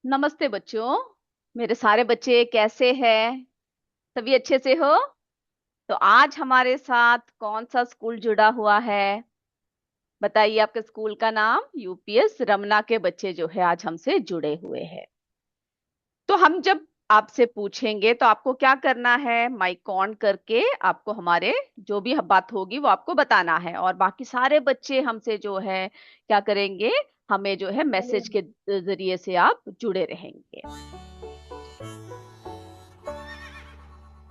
नमस्ते बच्चों। मेरे सारे बच्चे कैसे हैं? सभी अच्छे से हो? तो आज हमारे साथ कौन सा स्कूल जुड़ा हुआ है? बताइए आपके स्कूल का नाम। यूपीएस रमना के बच्चे जो है आज हमसे जुड़े हुए हैं। तो हम जब आपसे पूछेंगे तो आपको क्या करना है, माइक ऑन करके आपको हमारे जो भी बात होगी वो आपको बताना है, और बाकी सारे बच्चे हमसे जो है क्या करेंगे, हमें जो है मैसेज के जरिए से आप जुड़े रहेंगे।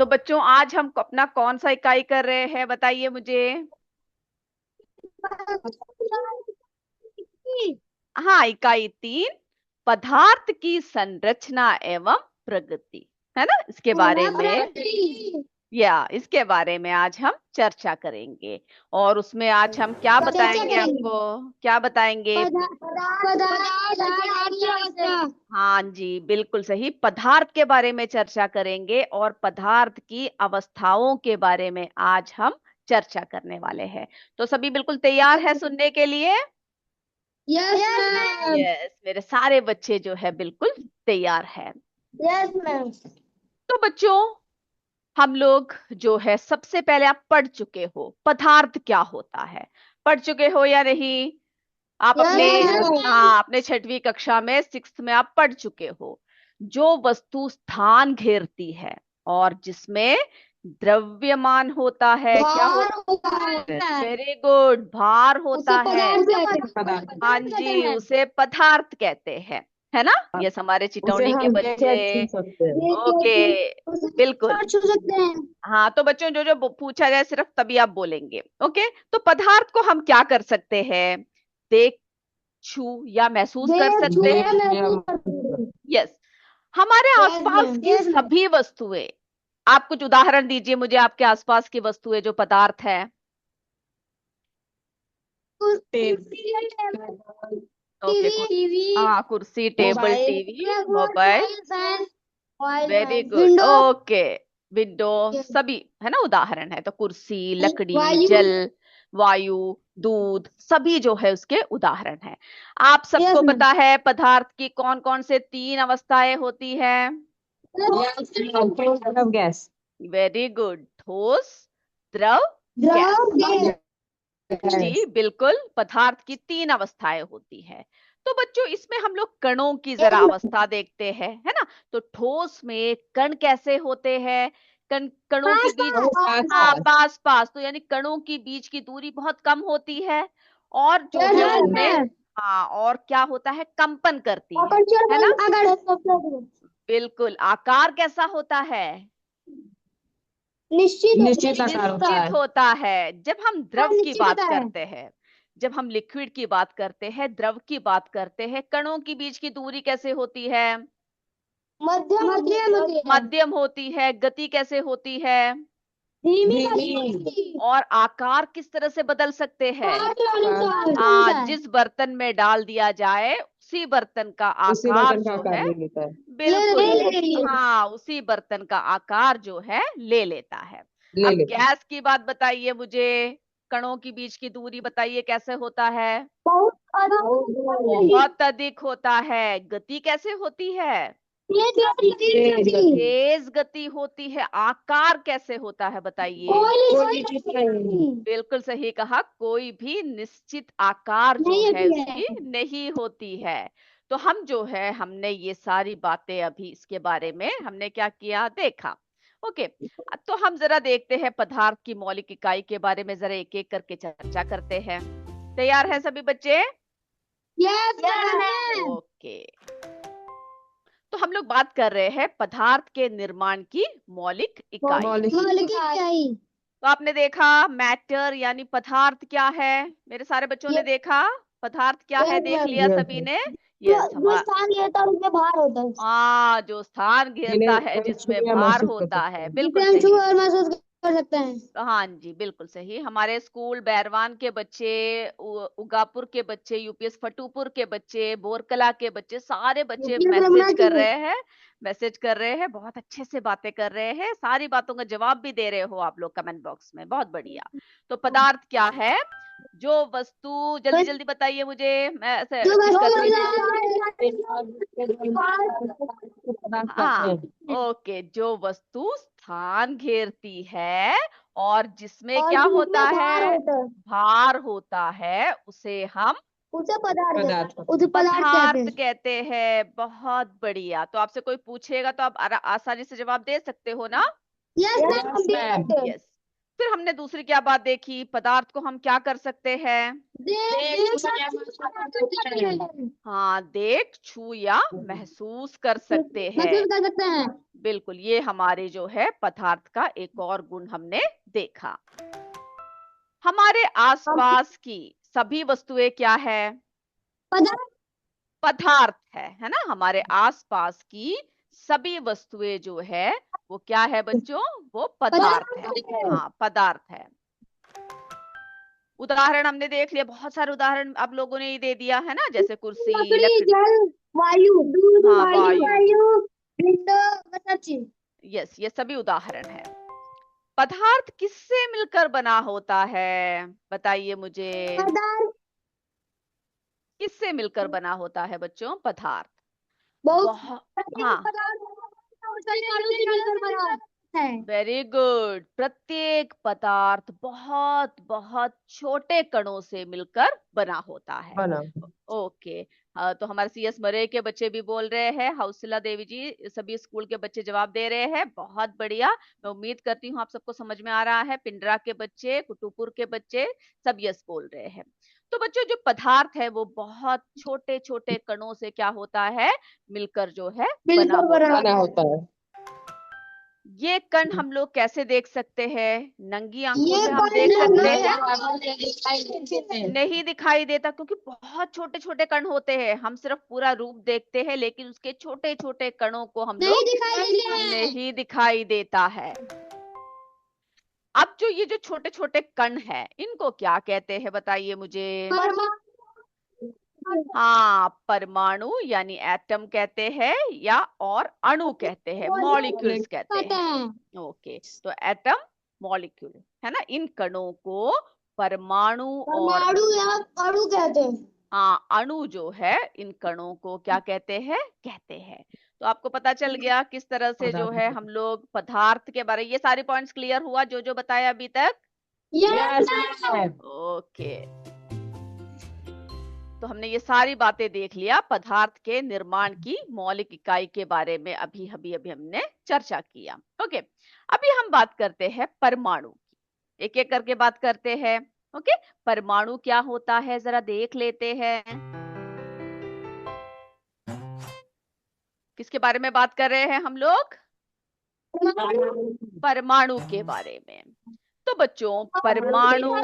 तो बच्चों आज हम अपना कौन सा इकाई कर रहे हैं, बताइए मुझे। हाँ, इकाई 3, पदार्थ की संरचना एवं प्रगति, है ना, इसके बारे में। इसके बारे में आज हम चर्चा करेंगे। और उसमें आज हम क्या चर्चा बताएंगे करेंगे। आपको? क्या बताएंगे? पदार्थ हाँ जी, बिल्कुल सही, पदार्थ के बारे में चर्चा करेंगे और पदार्थ की अवस्थाओं के बारे में आज हम चर्चा करने वाले हैं। तो सभी बिल्कुल तैयार है सुनने के लिए? Yes ma'am. यस, मेरे सारे बच्चे जो है बिल्कुल तैयार है। Yes ma'am. तो बच्चों, हम लोग जो है सबसे पहले आप पढ़ चुके हो पदार्थ क्या होता है, पढ़ चुके हो या नहीं? आप अपने, यस हाँ, अपने 6वीं कक्षा में 6th में आप पढ़ चुके हो। जो वस्तु स्थान घेरती है और जिसमें द्रव्यमान होता है, क्या भार होता? होता है। वेरी गुड, भार उसे होता है। पदार्थ कहते हैं। हाँ पदार्थ कहते हैं जी, मैम। उसे पदार्थ कहते हैं, है ना। ये हमारे उसे चितौनी के हम देख के बच्चे। छू सकते हैं। ओके, उसे बिल्कुल। छू सकते हैं। हाँ, तो बच्चों जो जो पूछा जाए सिर्फ तभी आप बोलेंगे। ओके, तो पदार्थ को हम क्या कर सकते हैं? देख, छू या महसूस कर देख छू सकते हैं। या देख या महसूस करते हैं। मतलब यस, हमारे यस आसपास मैम। की सभी वस्तुएं। आप कुछ उदाहरण दीजिए मुझे, आपके आसपास की वस्तुएं जो पदार्थ है। ओके, टीवी, हाँ, कुर्सी, table, mobile, TV, mobile. Fan, oil very fan, good, window, okay. Window, सभी, है ना, उदाहरण है। तो कुर्सी, लकड़ी, वायु। जल, वायु, दूध, सभी जो है उसके उदाहरण है। आप यस सबको मैम। पता है पदार्थ की कौन कौन से 3 अवस्थाएं होती है? मतलब गैस। वेरी गुड, ठोस, द्रव, गैस। द्रव गैस। जी बिल्कुल, पदार्थ की 3 अवस्थाएं होती है। तो बच्चों इसमें हम लोग कणों की यस जरा मैम। अवस्था देखते हैं, है ना। तो ठोस में कण कैसे होते हैं? कणों के पास बीच, पास हाँ, पास। पास पास, तो यानी कणों की बीच की दूरी बहुत कम होती है। और जो है यस उसमें, मैम। हाँ, और क्या होता है, कंपन करती आकर्षण है बल ना। अगर बिल्कुल, आकार कैसा होता है? निश्चित होता निश्चित आकार होता निश्चित है। होता है। जब हम है। द्रव की निश्चित बात होता है। करते हैं, जब हम लिक्विड की बात करते हैं, द्रव की बात करते हैं, कणों के बीच की दूरी कैसे होती है? मध्यम मध्यम होती है। मध्यम होती है। गति कैसे होती है? धीमी धीमी। गति। और आकार किस तरह से बदल सकते हैं? पाठ अनुसार जिस बर्तन में डाल दिया जाए उसी बर्तन का उसी आकार बर्तन का जो आकार है, ले लेता है। बिल्कुल, ले लेती है। हाँ, उसी बर्तन का आकार जो है ले लेता है। ले अब लेता है। गैस की बात बताइए मुझे, कणों के बीच की दूरी बताइए कैसे होता है? बहुत अधिक। बहुत अधिक होता है। गति कैसे होती है? तेज गति। तेज गति होती है। आकार कैसे होता है बताइए? कोई निश्चित नहीं। बिल्कुल सही कहा, कोई भी निश्चित आकार जो नहीं है होती है। उसकी नहीं होती है। तो हम जो है हमने ये सारी बातें अभी इसके बारे में हमने क्या किया, देखा। ओके, तो हम जरा देखते हैं पदार्थ की मौलिक इकाई के बारे में, जरा एक एक करके चर्चा करते हैं। तैयार है सभी बच्चे? Yes ma'am. ओके, तो हम लोग बात कर रहे हैं पदार्थ के निर्माण की मौलिक इकाई। मौलिक। मौलिक इकाई। तो आपने देखा मैटर यानी पदार्थ क्या है? मेरे सारे बच्चों ने ये देखा पदार्थ क्या है, यस देख मैम। लिया यस सभी यस। ने। जो यस, जो हमारा, स्थान रहता है उसमें भार होता है। जो स्थान घेरता है जिन्हें छू जिसमें या भार महसूस कर होता सकते है, हैं। बिल्कुल जिसे हम छू सही। और महसूस कर सकते हैं। हाँ जी, बिल्कुल सही। हमारे स्कूल बैरवान के बच्चे, उगापुर के बच्चे, यूपीएस फटूपुर के बच्चे, बोरकला के बच्चे, सारे बच्चे यूपी रमना मैसेज की कर रहे हैं। मैसेज कर रहे हैं, बहुत अच्छे से बातें कर रहे हैं, सारी बातों का जवाब भी दे रहे हो आप लोग कमेंट बॉक्स में, बहुत बढ़िया। तो पदार्थ क्या है? जो वस्तु, जल्दी बस जल्दी बताइए मुझे, मैं ऐसे जो टिक वस्तु करती हूँ। हाँ, ओके, जो वस्तु स्थान घेरती है और जिसमें और क्या जिसमें होता भार है, होता है भार होता है, उसे हम उसे पदार्थ कहते पदार्थ हैं। कहते हैं। बहुत बढ़िया। तो आपसे कोई पूछेगा तो आप आसानी से जवाब दे सकते हो ना? यस मैम, हम दे सकते हैं। यस। फिर हमने दूसरी क्या बात देखी, पदार्थ को हम क्या कर सकते हैं? देख सकते हैं। हाँ, देख, छू या महसूस कर सकते हैं। महसूस कर सकते हैं। बिल्कुल, ये हमारे जो है पदार्थ का एक और गुण हमने देखा। हमारे हम आसपास की सभी वस्तुएं क्या है? पदार्थ पदार्थ है ना? हमारे आसपास की सभी वस्तुएं जो है वो क्या है बच्चों? वो पदार्थ है। है। हाँ, पदार्थ है। उदाहरण हमने देख लिया, बहुत सारे उदाहरण आप लोगों ने ही दे दिया है ना, जैसे कुर्सी, लकड़ी, लकड़ी। जल, वायु, दूध, हाँ, वायु, वायु। विंडो, सब चीज। यस, ये सभी उदाहरण है। पदार्थ किससे मिलकर बना होता है? बताइए मुझे। पदार्थ किससे मिलकर बना होता है बच्चों पदार्थ? बहुत बहुत। हाँ, है। Very good. प्रत्येक पदार्थ बहुत बहुत छोटे कणों से मिलकर बना होता है। ओके। तो हमारे सीएस मरे के बच्चे भी बोल रहे हैं, हौसला देवी जी, सभी स्कूल के बच्चे जवाब दे रहे हैं। बहुत बढ़िया। मैं उम्मीद करती हूँ आप सबको समझ में आ रहा है। पिंडरा के बच्चे, कुटुपुर के बच्चे सब यस बोल रहे हैं। तो बच्चों, जो पदार्थ है वो बहुत छोटे छोटे कणों से क्या होता है, मिलकर जो है बना होता है। ये कण हम लोग कैसे देख सकते हैं? नंगी आंखों ये से हम देख सकते हैं? नहीं दिखाई देता, क्योंकि बहुत छोटे छोटे कण होते हैं। हम सिर्फ पूरा रूप देखते हैं, लेकिन उसके छोटे छोटे कणों को हम नहीं लोग दिखाई देते हैं। नहीं दिखाई देता है। अब जो ये जो छोटे छोटे कण है, इनको क्या कहते हैं बताइए मुझे? हाँ, परमाणु यानी एटम कहते हैं, या और अणु कहते हैं, मॉलिक्यूल्स कहते हैं। ओके, तो एटम, मॉलिक्यूल, है ना, इन कणों को परमाणु और परमाणु या अणु कहते हैं। हाँ, अणु जो है, इन कणों को क्या कहते हैं? कहते हैं। तो आपको पता चल गया किस तरह से जो है हम लोग पदार्थ के बारे, ये सारे पॉइंट्स क्लियर हुआ जो जो बताया अभी तक? ओके। तो हमने ये सारी बातें देख लिया, पदार्थ के निर्माण की मौलिक इकाई के बारे में अभी अभी अभी हमने चर्चा किया। ओके, अभी हम बात करते हैं परमाणु की। एक एक करके बात करते हैं। ओके, परमाणु क्या होता है जरा देख लेते हैं। किसके बारे में बात कर रहे हैं हम लोग? परमाणु के बारे में। तो बच्चों, परमाणु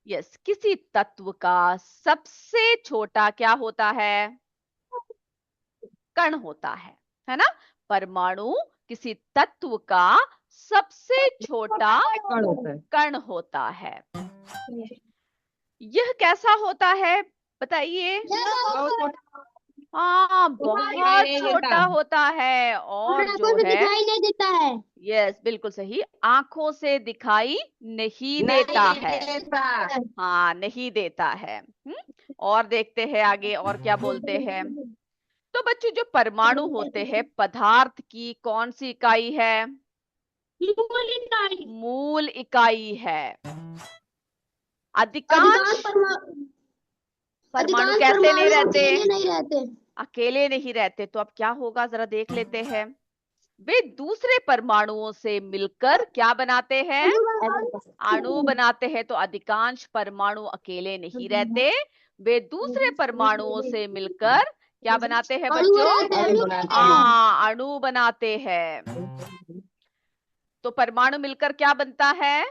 यस, किसी तत्व का सबसे छोटा क्या होता है? कण होता है ना? परमाणु किसी तत्व का सबसे छोटा कण होता है। यह कैसा होता है बताइए? हाँ, बहुत छोटा होता है, और जो है दिखाई नहीं देता है। यस, बिल्कुल सही, आंखों से दिखाई नहीं देता है। हाँ, नहीं देता है। और देखते हैं आगे और क्या बोलते हैं। तो बच्चों, जो परमाणु होते हैं, पदार्थ की कौन सी इकाई है? मूल इकाई है। अधिकांश परमाणु कैसे नहीं रहते? नहीं रहते। अकेले नहीं रहते। तो अब क्या होगा जरा देख लेते हैं। वे दूसरे परमाणुओं से मिलकर क्या बनाते हैं? अणु बनाते हैं। तो अधिकांश परमाणु अकेले नहीं रहते, वे दूसरे परमाणुओं से मिलकर क्या बनाते हैं बच्चों? अणु बनाते हैं। तो परमाणु मिलकर क्या बनता है?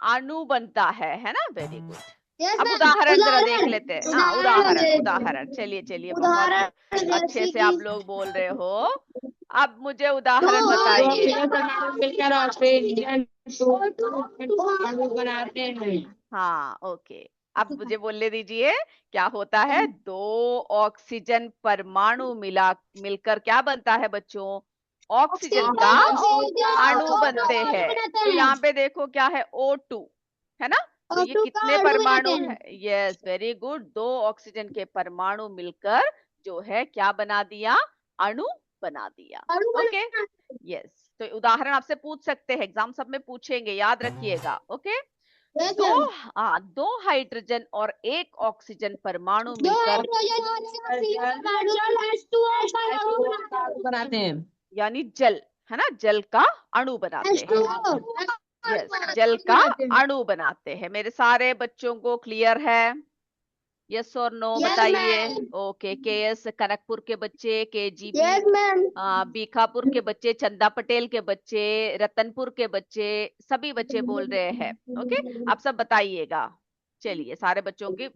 अणु बनता है ना? Very good. अब उदाहरण जरा देख लेते हैं। हाँ, उदाहरण चलिए चलिए, बहुत अच्छे से आप लोग बोल रहे हो। अब मुझे उदाहरण बताइए। हाँ, ओके, अब मुझे बोलने दीजिए। क्या होता है? दो ऑक्सीजन परमाणु मिलकर क्या बनता है बच्चों? ऑक्सीजन का अणु बनते हैं। तो यहाँ पे देखो क्या है? O2 है ना? तो ये O2 का कितने अणु परमाणु बनाते हैं। है? Yes, very good. 2 ऑक्सीजन के परमाणु मिलकर जो है क्या बना दिया? अणु बना दिया। अणु ओके, यस। तो उदाहरण आपसे पूछ सकते हैं, एग्जाम सब में पूछेंगे, याद रखिएगा। ओके, Yes, दो ma'am. 2 हाइड्रोजन और 1 ऑक्सीजन परमाणु दो मिलकर हाइड्रोजन परमाणु H2O बनाते हैं। यानी जल, है ना, जल का अणु बनाते हैं। H2O यस, जल का बनाते हैं। अणु बनाते हैं। मेरे सारे बच्चों को क्लियर है? यस और नो Yes, बताइए। ma'am. ओके, केएस कनकपुर के बच्चे, केजीबी Yes, ma'am. बीकापुर के बच्चे, चंदा पटेल के बच्चे, रतनपुर के बच्चे, सभी बच्चे बोल रहे हैं। ओके, आप सब बताइएगा। चलिए, सारे बच्चों की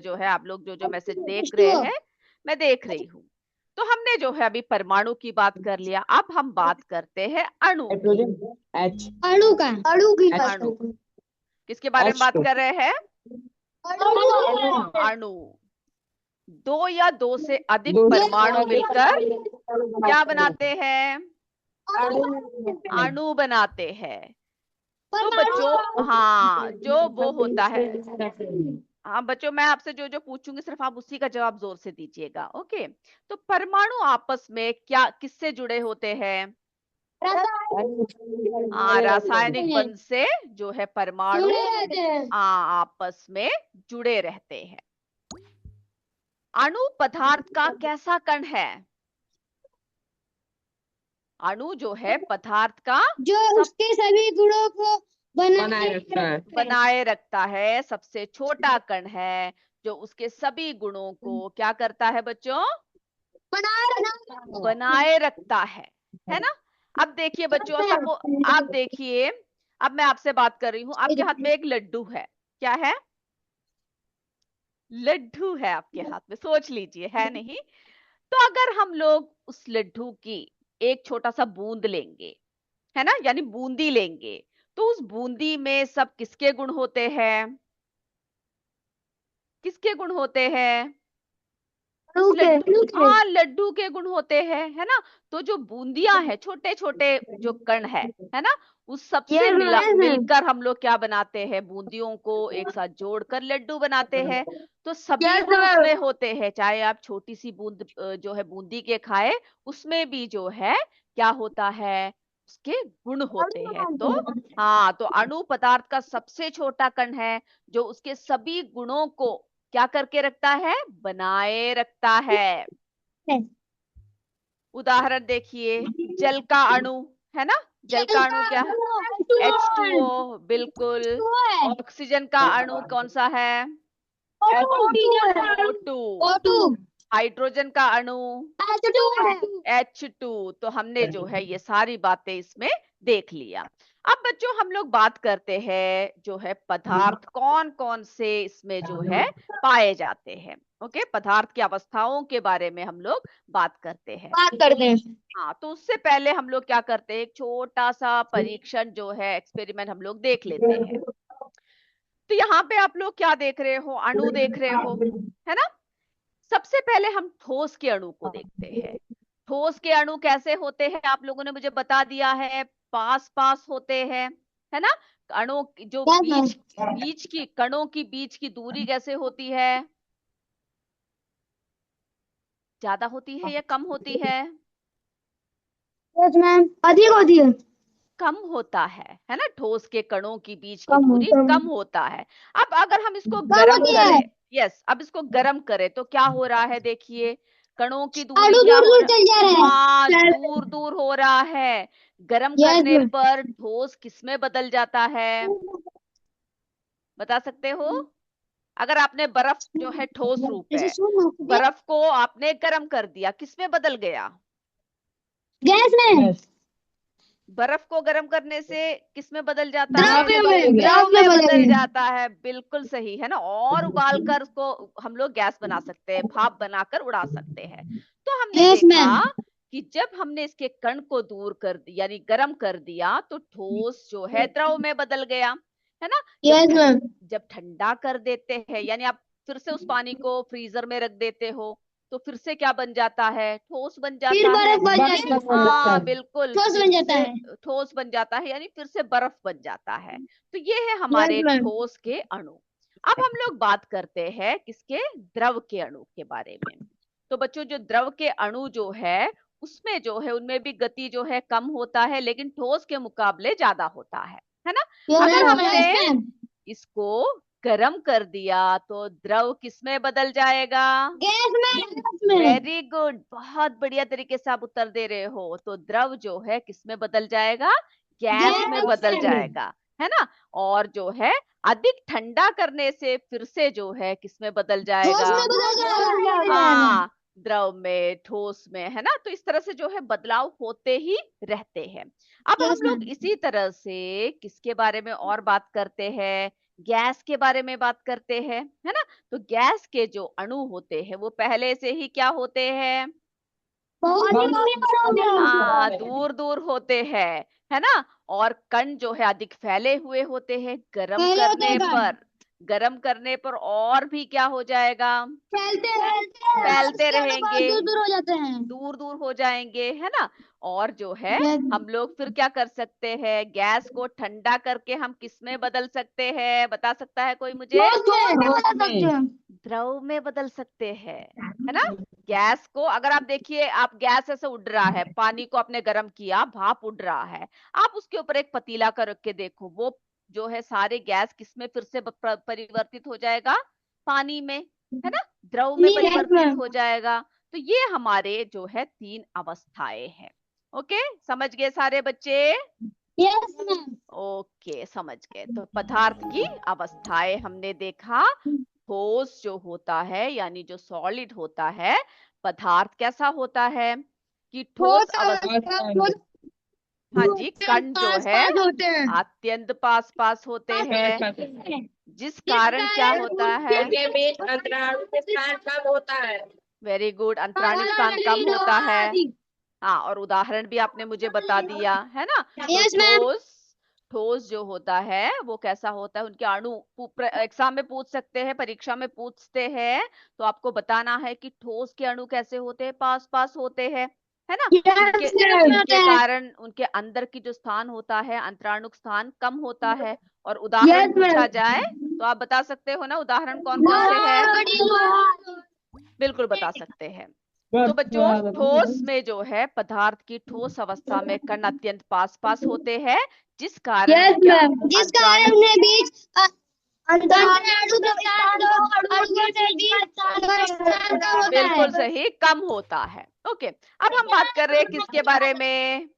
जो है, आप लोग जो जो मैसेज देख रहे H2O हैं मैं देख रही हूँ। तो हमने जो है अभी परमाणु की बात कर लिया, अब हम बात करते हैं अणु की। हाइड्रोजन H अणु की बात अणु करते हैं। किसके बारे में बात H2 कर रहे हैं? अणु अणु। 2 या 2 से अधिक दो परमाणु मिलकर क्या बनाते हैं? अणु बनाते हैं। तो बच्चों, हाँ, जो वो होता है, हाँ बच्चों, मैं आपसे जो जो पूछूंगी सिर्फ आप उसी का जवाब जोर से दीजिएगा। ओके, तो परमाणु आपस में क्या किससे जुड़े होते हैं? हाँ, रासायनिक बंध से जो है परमाणु जुड़े रहते हैं। आपस में जुड़े रहते हैं। अणु पदार्थ का कैसा कण है? अणु जो है पदार्थ का जो उसके सभी गुणों को बनाए रखता है। बनाए रखता है, सबसे छोटा कण है जो उसके सभी गुणों को क्या करता है बच्चों? बनाए रखता है ना? अब देखिए बच्चों, सपो आप देखिए, अब मैं आपसे बात कर रही हूं, आपके हाथ में एक लड्डू है। क्या है? लड्डू है आपके हाथ में, सोच लीजिए, है नहीं? तो अगर हम लोग उस लड्डू की एक छोटा सा बूंद लेंगे, है ना, यानी बूंदी लेंगे, तो उस बूंदी में सब किसके गुण होते हैं? किसके गुण होते हैं? उस लड्डू, हाँ, लड्डू के गुण होते हैं, है ना? तो जो बूंदियां है, छोटे छोटे जो कण है ना, उस सबसे मिलकर हम लोग क्या बनाते हैं? बूंदियों को एक साथ जोड़कर लड्डू बनाते हैं। तो सभी गुण उसमें होते हैं, चाहे आप छोटी सी बूंद जो है बूंदी के खाए, उसमें भी जो है क्या होता है? उसके गुण होते हैं। तो हाँ, तो अणु पदार्थ का सबसे छोटा कण है जो उसके सभी गुणों को क्या करके रखता है? बनाए रखता है। उदाहरण देखिए, जल का अणु, है ना? जल का अणु क्या है? H2O, बिल्कुल। ऑक्सीजन का अणु कौन सा है? O2। हाइड्रोजन का अणु H2। तो हमने जो है ये सारी बातें इसमें देख लिया। अब बच्चों, हम लोग बात करते हैं जो है पदार्थ कौन कौन से इसमें जो है पाए जाते हैं। ओके, पदार्थ की अवस्थाओं के बारे में हम लोग बात करते हैं। हाँ, तो उससे पहले हम लोग क्या करते हैं? एक छोटा सा परीक्षण जो है, एक्सपेरिमेंट हम लोग देख लेते हैं। तो यहाँ पे आप लोग क्या देख रहे हो? अणु देख रहे हो, है ना? सबसे पहले हम ठोस के अणु को देखते हैं। ठोस के अणु कैसे होते हैं? आप लोगों ने मुझे बता दिया है, पास पास होते हैं, है ना? अणु जो बीच बीच की कणों की बीच की दूरी कैसे होती है? ज्यादा होती है या कम होती है? अधिक होती है। कम होता है ना? ठोस के कणों की बीच की दूरी कम होता है। अब अगर हम इसको गर्म करें, यस, अब इसको गर्म करें तो क्या हो रहा है? देखिए, कणों की दूरी अणु क्या दूर हो दूर रहा? चल जा रहा है। हाँ, दूर दूर हो रहा है। गर्म करने पर ठोस किसमें बदल जाता है? बता सकते हो? अगर आपने बर्फ जो है ठोस रूप है, बर्फ को आपने गर्म कर दिया, किसमें बदल गया? गैस में। बर्फ को गर्म करने से किसमें बदल जाता है? द्रव में में बदल जाता है। बिल्कुल सही है ना? और उबालकर उसको हम लोग गैस बना सकते हैं, भाप बनाकर उड़ा सकते हैं। तो हमने देखा कि जब हमने इसके कण को दूर कर दिया, यानी गर्म कर दिया, तो ठोस जो है द्रव में बदल गया, है ना? जब ठंडा कर देते हैं, यानी आप फिर से उस पानी को फ्रीजर में रख देते हो, तो फिर से क्या बन जाता है? ठोस बन फिर जाता है। बर्फ बन जाता है, हाँ बिल्कुल, ठोस फिर बन जाता से है। ठोस बन जाता है, यानी फिर से बर्फ बन जाता है। तो ये है यस हमारे मैम। ठोस के अणु। अब हम लोग बात करते हैं किसके? द्रव के अणु के बारे में। तो बच्चों, जो द्रव के अणु जो है उसमें जो है उनमें भी गति जो है कम होता है, लेकिन ठोस के मुकाबले ज्यादा होता है ना? अगर हमने यस मैम। इसको गर्म कर दिया तो द्रव किसमें बदल जाएगा? गैस में। वेरी गुड, बहुत बढ़िया तरीके से आप उत्तर दे रहे हो। तो द्रव जो है किसमें बदल जाएगा? गैस में बदल जाएगा, है ना? और जो है अधिक ठंडा करने से फिर से जो है किसमें बदल ठोस जाएगा? में बदल जाएगा। हाँ, द्रव में, ठोस में, है ना? तो इस तरह से जो है बदलाव होते ही रहते हैं। अब हम यस लोग मैम। इसी तरह से किसके बारे में और बात करते हैं? गैस के बारे में बात करते हैं, है ना? तो गैस के जो अणु होते हैं वो पहले से ही क्या होते हैं? हाँ, दूर दूर होते हैं, है ना? और कण जो है अधिक फैले हुए होते हैं। पहले होते हैं कण। गरम करने पर और भी क्या हो जाएगा? फैलते फैलते उसके अणु बहुत रहेंगे, दूर दूर हो जाते हैं। दूर दूर हो जाएंगे, है ना? और जो है यस। हम लोग फिर क्या कर सकते हैं? गैस को ठंडा करके हम किस में बदल सकते हैं? बता सकता है कोई मुझे? ठोस में बदल सकते हैं। द्रव में बदल सकते हैं, है ना? गैस को अगर आप देखिए, आप गैस ऐसे उड़ रहा है, पानी को आपने गर्म किया, भाप उड़ रहा है, आप उसके ऊपर एक पतीला का रख के देखो, वो जो है सारे गैस किसमें फिर से परिवर्तित हो जाएगा? पानी में, है ना? द्रव में नहीं, यस परिवर्तित मैम। हो जाएगा। तो ये हमारे जो है 3 अवस्थाएं हैं। ओके, समझ गए सारे बच्चे? Yes ma'am. ओके, समझ गए। तो पदार्थ की अवस्थाएं हमने देखा। ठोस जो होता है यानी जो सॉलिड होता है, पदार्थ कैसा होता है कि ठोस ठोस अवस्था। अवस्था ठोस हाँ जी, कण जो पास है पास होते हैं। अत्यंत पास पास होते हैं, जिस जिस कारण क्या कारण होता है? उनके बीच अंतराल के स्थान कम होता है। वेरी गुड, अंतराणु स्थान कम होता है। हाँ, और उदाहरण भी आपने मुझे बता दिया, है ना? तो यस मैम। ठोस ठोस जो होता है वो कैसा होता है? उनके अणु एग्जाम में पूछ सकते हैं, परीक्षा में पूछते हैं, तो आपको बताना है कि ठोस के अणु कैसे होते हैं? पास पास होते हैं, है ना? जिनके यस मैम। जिनके कारण उनके अंदर की जो स्थान होता है, अंतराणुक स्थान, कम होता है। और उदाहरण यस पूछा मैम। जाए तो आप बता सकते हो ना, उदाहरण कौन कौन से है? बिल्कुल बता सकते हैं। तो बच्चों, ठोस में जो है पदार्थ की ठोस अवस्था में कण अत्यंत पास पास होते हैं, जिस कारण यस उनके मैम। जिस कारण अंतराणु। उन्हें बीच अंतराणु के स्थान दो अणुओं के बीच स्थान का होता है। बिल्कुल सही, कम होता है। ओके, अब हम बात कर रहे हैं किसके बारे में?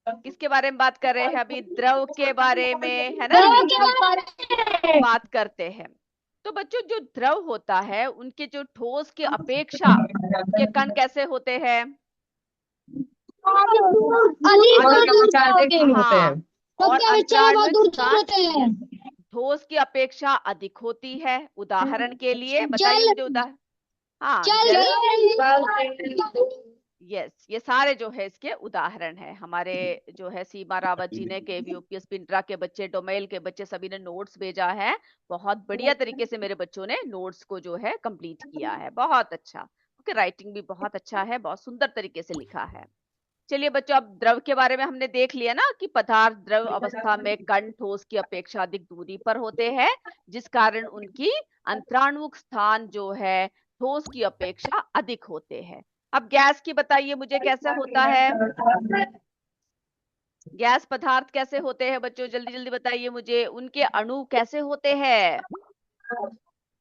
किसके बारे में बात कर रहे हैं अभी? द्रव के बारे में, है ना? द्रव के बारे में बात करते हैं। तो बच्चों, जो द्रव होता है उनके जो ठोस की अपेक्षा उनके कण कैसे होते हैं? अधिक दूर अधिक दूर विचार होते हैं। होते हैं। हाँ, और सबके अपेक्षा में बहुत अंतराणु दूर दूर स्थान होते हैं। ठोस की अपेक्षा अधिक होती है। उदाहरण के लिए बताइए जल मुझे उदाहरण। हाँ, जल जल। जल यस, ये सारे जो है इसके उदाहरण है। हमारे जो है सीमा रावत जी ने, के यूपीएस पिंटरा के बच्चे, डोमेल के बच्चे, सभी ने नोट्स भेजा है। बहुत बढ़िया तरीके से मेरे बच्चों ने नोट्स को जो है कंप्लीट किया है, बहुत अच्छा। ओके, राइटिंग भी बहुत अच्छा है, बहुत सुंदर तरीके से लिखा है। चलिए बच्चों, अब द्रव के बारे में हमने देख लिया ना कि पदार्थ द्रव अवस्था में कण ठोस की अपेक्षा अधिक दूरी पर होते हैं, जिस कारण उनकी अंतराणुक स्थान जो है ठोस की अपेक्षा अधिक होते हैं। अब गैस की बताइए मुझे, कैसा होता है? गैस पदार्थ कैसे होते हैं बच्चों? जल्दी जल्दी बताइए मुझे, उनके अणु कैसे होते हैं?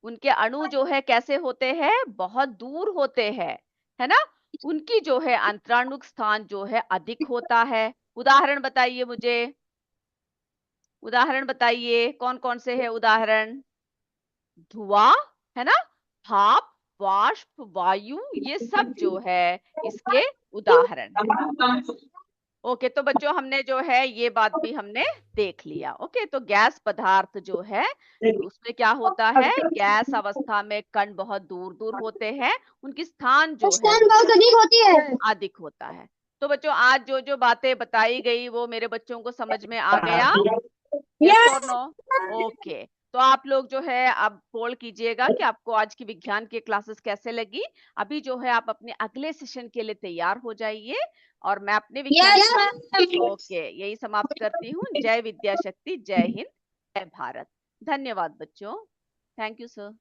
उनके अणु जो है कैसे होते हैं? बहुत दूर होते हैं, है ना? उनकी जो है अंतराणुक स्थान जो है अधिक होता है। उदाहरण बताइए मुझे, उदाहरण बताइए, कौन कौन से है उदाहरण? धुआं, है ना? भाप, वाष्प, वायु, ये सब जो है इसके उदाहरण है। ओके, तो बच्चों हमने जो है ये बात भी हमने देख लिया। ओके, तो गैस पदार्थ जो है उसमें क्या होता है? गैस अवस्था में कण बहुत दूर दूर होते हैं, उनकी स्थान जो है स्थान बहुत अधिक होती है। अधिक होता है। तो बच्चों, आज जो जो बातें बताई गई वो मेरे बच्चों को समझ में आ गया? यस और नो? ओके, तो आप लोग जो है अब पोल कीजिएगा कि आपको आज की विज्ञान की क्लासेस कैसे लगी। अभी जो है आप अपने अगले सेशन के लिए तैयार हो जाइए और मैं अपने विज्ञान यस मैम। ओके यही समाप्त करती हूँ। जय विद्या शक्ति, जय हिंद, जय भारत। धन्यवाद बच्चों। Thank you sir.